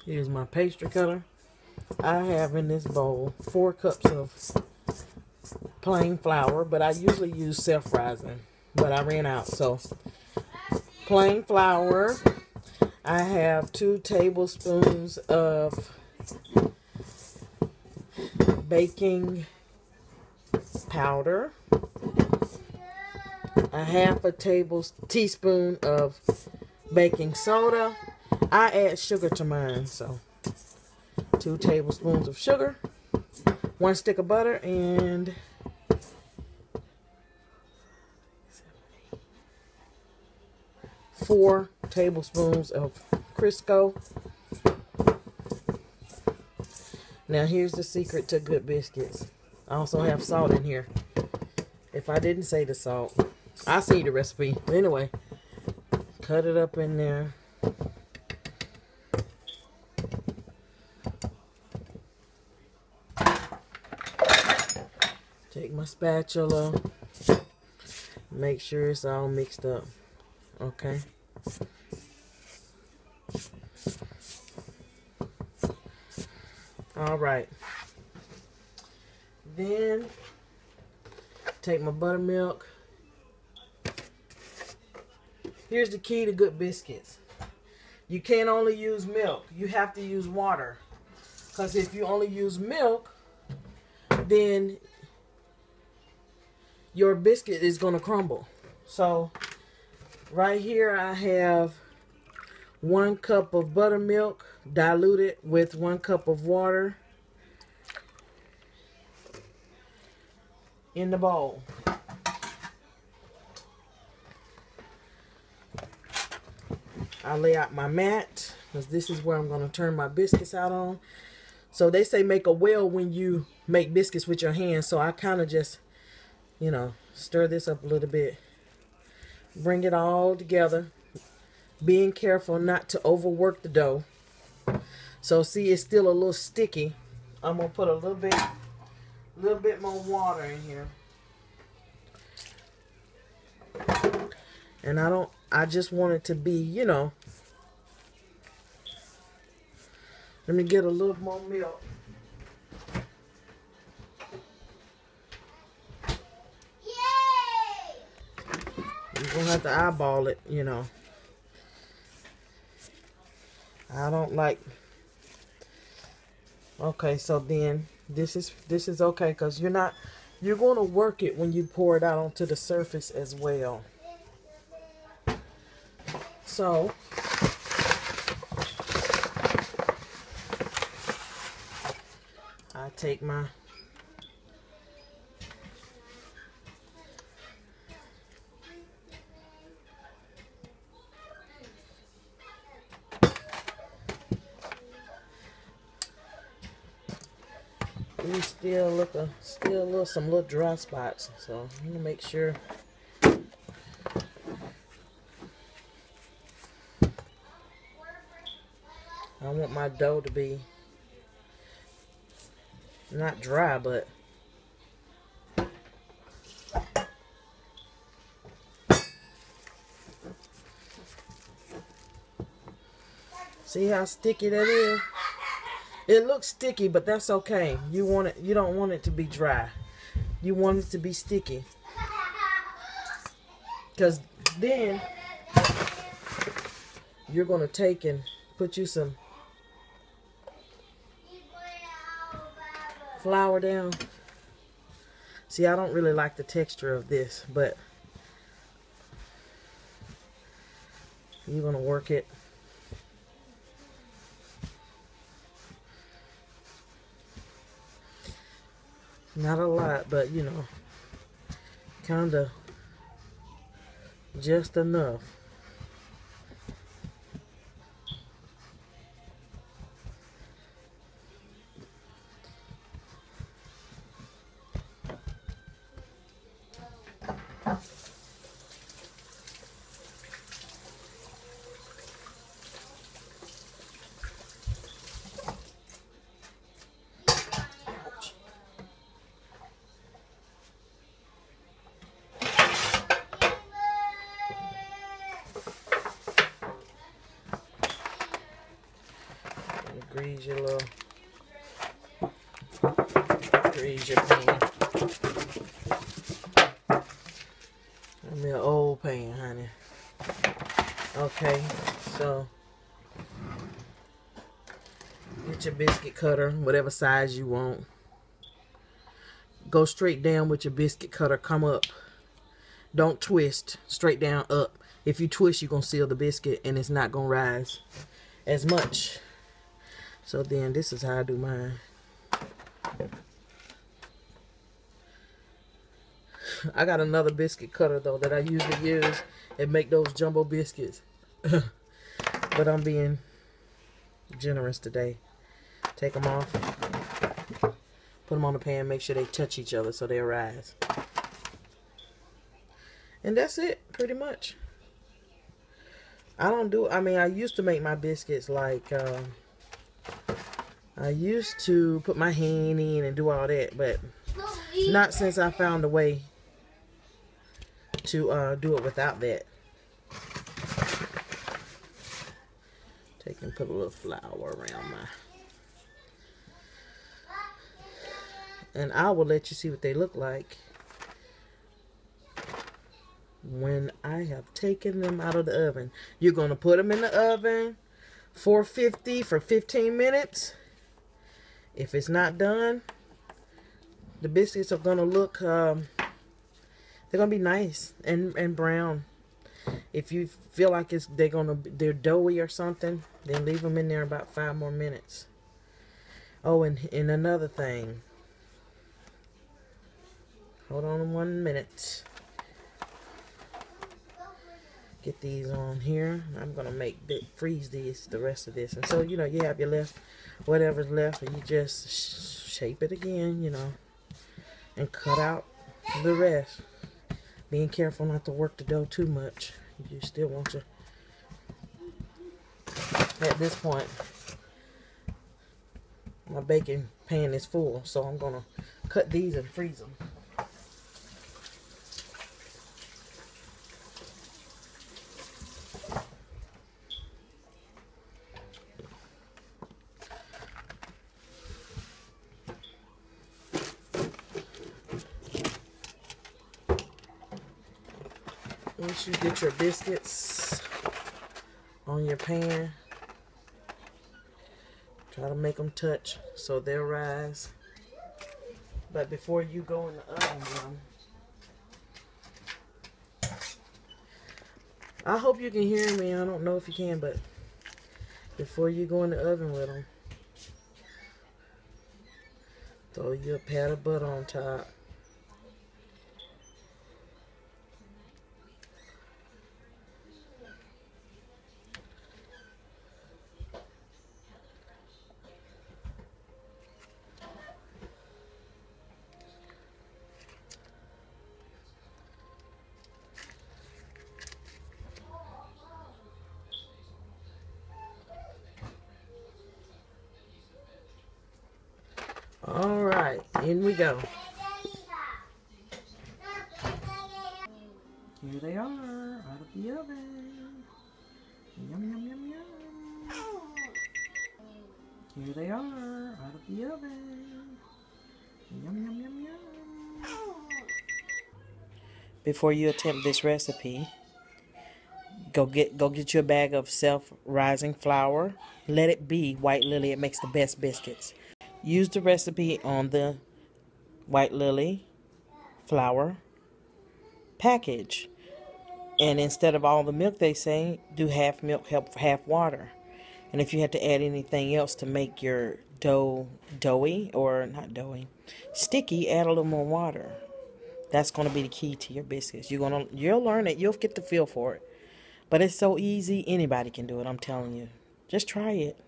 Here's my pastry cutter. I have in this bowl 4 cups of plain flour, but I usually use self-rising, but I ran out. So plain flour. I have 2 tablespoons of baking powder, a half a teaspoon of baking soda. I add sugar to mine, so 2 tablespoons of sugar, 1 stick of butter, and 4 tablespoons of Crisco. Now here's the secret to good biscuits. I also have salt in here. If I didn't say the salt, I see the recipe. Anyway, cut it up in there. Take my spatula. Make sure it's all mixed up. Okay. All right. Then take my buttermilk. Here's the key to good biscuits. You can't only use milk. You have to use water. Because if you only use milk, then your biscuit is going to crumble. So right here I have 1 cup of buttermilk diluted with 1 cup of water in the bowl. I lay out my mat because this is where I'm going to turn my biscuits out on. So they say make a well when you make biscuits with your hands. So I kind of just, you know, stir this up a little bit. Bring it all together. Being careful not to overwork the dough. So see, it's still a little sticky. I'm going to put a little bit more water in here. And I just want it to be, you know, let me get a little more milk. You're going to have to eyeball it, you know. I don't like. Okay, so then this is okay because you're going to work it when you pour it out onto the surface as well. So I take my we still some little dry spots, so I'm gonna make sure. I want my dough to be not dry, but see how sticky that is? It looks sticky, but that's okay. You don't want it to be dry. You want it to be sticky. Because then you're going to take and put you some flour down. See, I don't really like the texture of this, but you're going to work it. Not a lot, but you know, kind of just enough. grease your little, grease your pan. I mean, an old pan, honey. Okay, so get your biscuit cutter, whatever size you want. Go straight down with your biscuit cutter. Come up. Don't twist. Straight down, up. If you twist, you're going to seal the biscuit and it's not going to rise as much. So then this is how I do mine. I got another biscuit cutter though that I usually use and make those jumbo biscuits. But I'm being generous today. Take them off. Put them on the pan. Make sure they touch each other so they rise. And that's it, pretty much. I mean, I used to make my biscuits like, I used to put my hand in and do all that, but not since I found a way to do it without that. Take and put a little flour around my... And I will let you see what they look like when I have taken them out of the oven. You're going to put them in the oven, 450 for 15 minutes. If it's not done, the biscuits are going to look, they're going to be nice and brown. If you feel like they're doughy or something, then leave them in there about 5 more minutes. Oh, and another thing. Hold on 1 minute. Get these on here. I'm gonna freeze the rest of this, and so you have your whatever's left, and you just shape it again, and cut out the rest. Being careful not to work the dough too much. You still want to. At this point, my baking pan is full, so I'm gonna cut these and freeze them. Once you get your biscuits on your pan, try to make them touch so they'll rise. But before you go in the oven with them, I hope you can hear me. I don't know if you can, but before you go in the oven with them, throw you a pat of butter on top. All right, in we go. Here they are, out of the oven. Yum, yum, yum, yum. Here they are, out of the oven. Yum, yum, yum, yum. Before you attempt this recipe, go get you a bag of self-rising flour. Let it be White Lily. It makes the best biscuits. Use the recipe on the White Lily flour package. And instead of all the milk, they say, do half milk, half water. And if you had to add anything else to make your dough doughy, or not doughy, sticky, add a little more water. That's going to be the key to your biscuits. You'll learn it. You'll get the feel for it. But it's so easy. Anybody can do it. I'm telling you. Just try it.